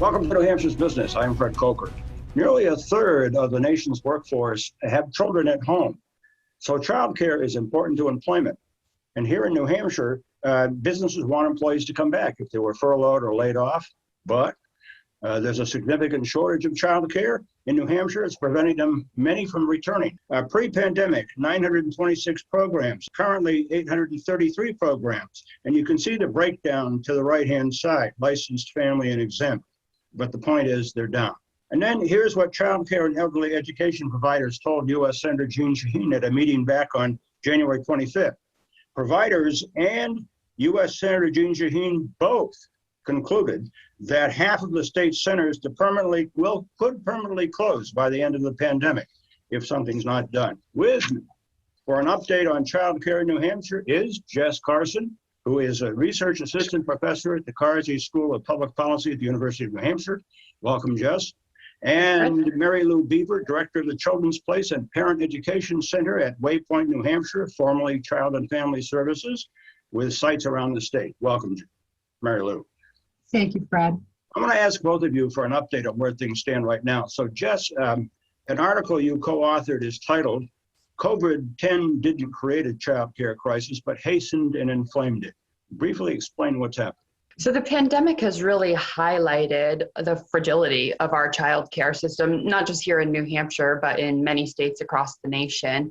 Welcome to New Hampshire's Business. I'm Fred Coker. Nearly a third of the nation's workforce have children at home. So childcare is important to employment. And here in New Hampshire, businesses want employees to come back if they were furloughed or laid off. But there's a significant shortage of childcare in New Hampshire. It's preventing many from returning. Pre-pandemic, 926 programs, currently 833 programs. And you can see the breakdown to the right-hand side, licensed, family, and exempt. But the point is they're down. And then here's what child care and elderly education providers told U.S. Senator Jeanne Shaheen at a meeting back on January 25th. Providers and U.S. Senator Jeanne Shaheen both concluded that half of the state centers could permanently close by the end of the pandemic if something's not done. With me for an update on child care in New Hampshire is Jess Carson, who is a research assistant professor at the Carsey School of Public Policy at the University of New Hampshire. Welcome, Jess. And Mary Lou Beaver, director of the Children's Place and Parent Education Center at Waypoint, New Hampshire, formerly Child and Family Services, with sites around the state. Welcome, Mary Lou. Thank you, Fred. I'm going to ask both of you for an update on where things stand right now. So, Jess, an article you co-authored is titled, COVID-10 didn't create a child care crisis, but hastened and inflamed it. Briefly explain what's happened. So the pandemic has really highlighted the fragility of our child care system, not just here in New Hampshire, but in many states across the nation.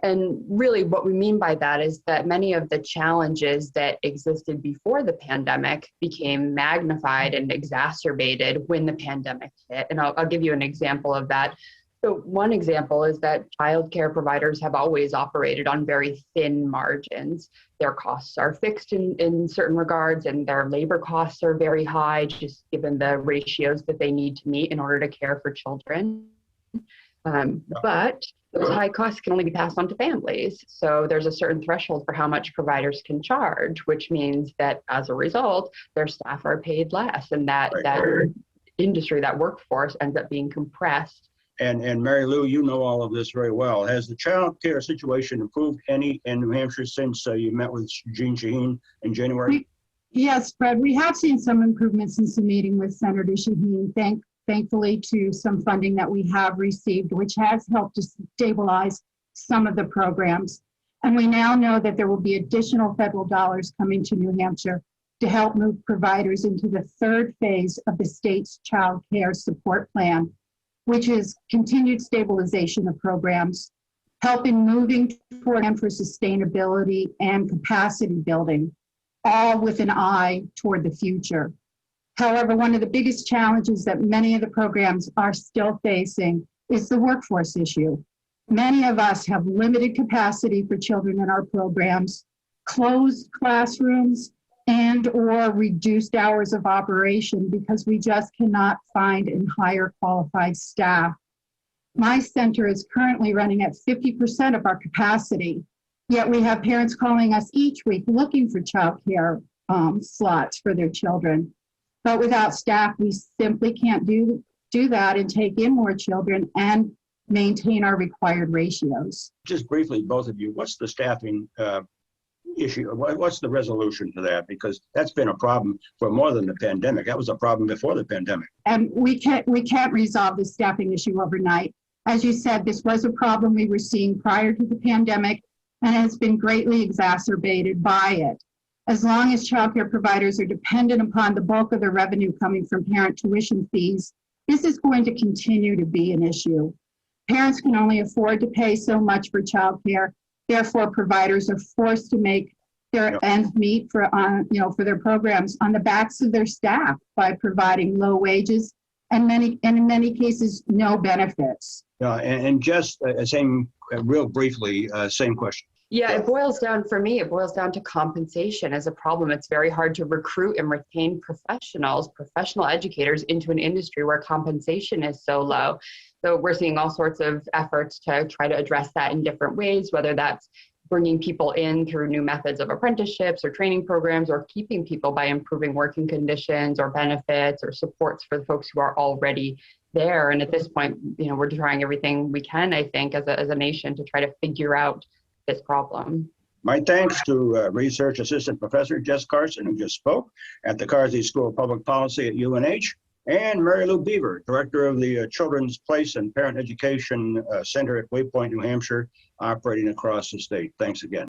And really what we mean by that is that many of the challenges that existed before the pandemic became magnified and exacerbated when the pandemic hit. And I'll give you an example of that. So one example is that childcare providers have always operated on very thin margins. Their costs are fixed in certain regards, and their labor costs are very high, just given the ratios that they need to meet in order to care for children. But those high costs can only be passed on to families. So there's a certain threshold for how much providers can charge, which means that as a result, their staff are paid less, and that industry, that workforce ends up being compressed. And Mary Lou, you know all of this very well. Has the child care situation improved any in New Hampshire since you met with Jeanne Shaheen in January? Yes, Fred, we have seen some improvements since the meeting with Senator Shaheen, thankfully to some funding that we have received, which has helped to stabilize some of the programs. And we now know that there will be additional federal dollars coming to New Hampshire to help move providers into the third phase of the state's child care support plan, which is continued stabilization of programs, helping moving toward for sustainability and capacity building, all with an eye toward the future. However, one of the biggest challenges that many of the programs are still facing is the workforce issue. Many of us have limited capacity for children in our programs, closed classrooms, and or reduced hours of operation because we just cannot find and hire qualified staff. My center is currently running at 50% of our capacity, yet we have parents calling us each week looking for childcare slots for their children. But without staff, we simply can't do that and take in more children and maintain our required ratios. Just briefly, both of you, what's the staffing issue? What's the resolution to that? Because that's been a problem for more than the pandemic. That was a problem before the pandemic. And we can't resolve the staffing issue overnight. As you said, this was a problem we were seeing prior to the pandemic and has been greatly exacerbated by it. As long as childcare providers are dependent upon the bulk of their revenue coming from parent tuition fees, this is going to continue to be an issue. Parents can only afford to pay so much for childcare. Therefore, providers are forced to make their ends meet for their programs on the backs of their staff by providing low wages and in many cases, no benefits. And just real briefly, same question. Yeah, it boils down to compensation as a problem. It's very hard to recruit and retain professional educators into an industry where compensation is so low. So we're seeing all sorts of efforts to try to address that in different ways, whether that's bringing people in through new methods of apprenticeships or training programs, or keeping people by improving working conditions or benefits or supports for the folks who are already there. And at this point, we're trying everything we can, I think, as a nation to try to figure out this problem. My thanks to Research Assistant Professor Jess Carson, who just spoke at the Carsey School of Public Policy at UNH, and Mary Lou Beaver, Director of the Children's Place and Parent Education Center at Waypoint, New Hampshire, operating across the state. Thanks again.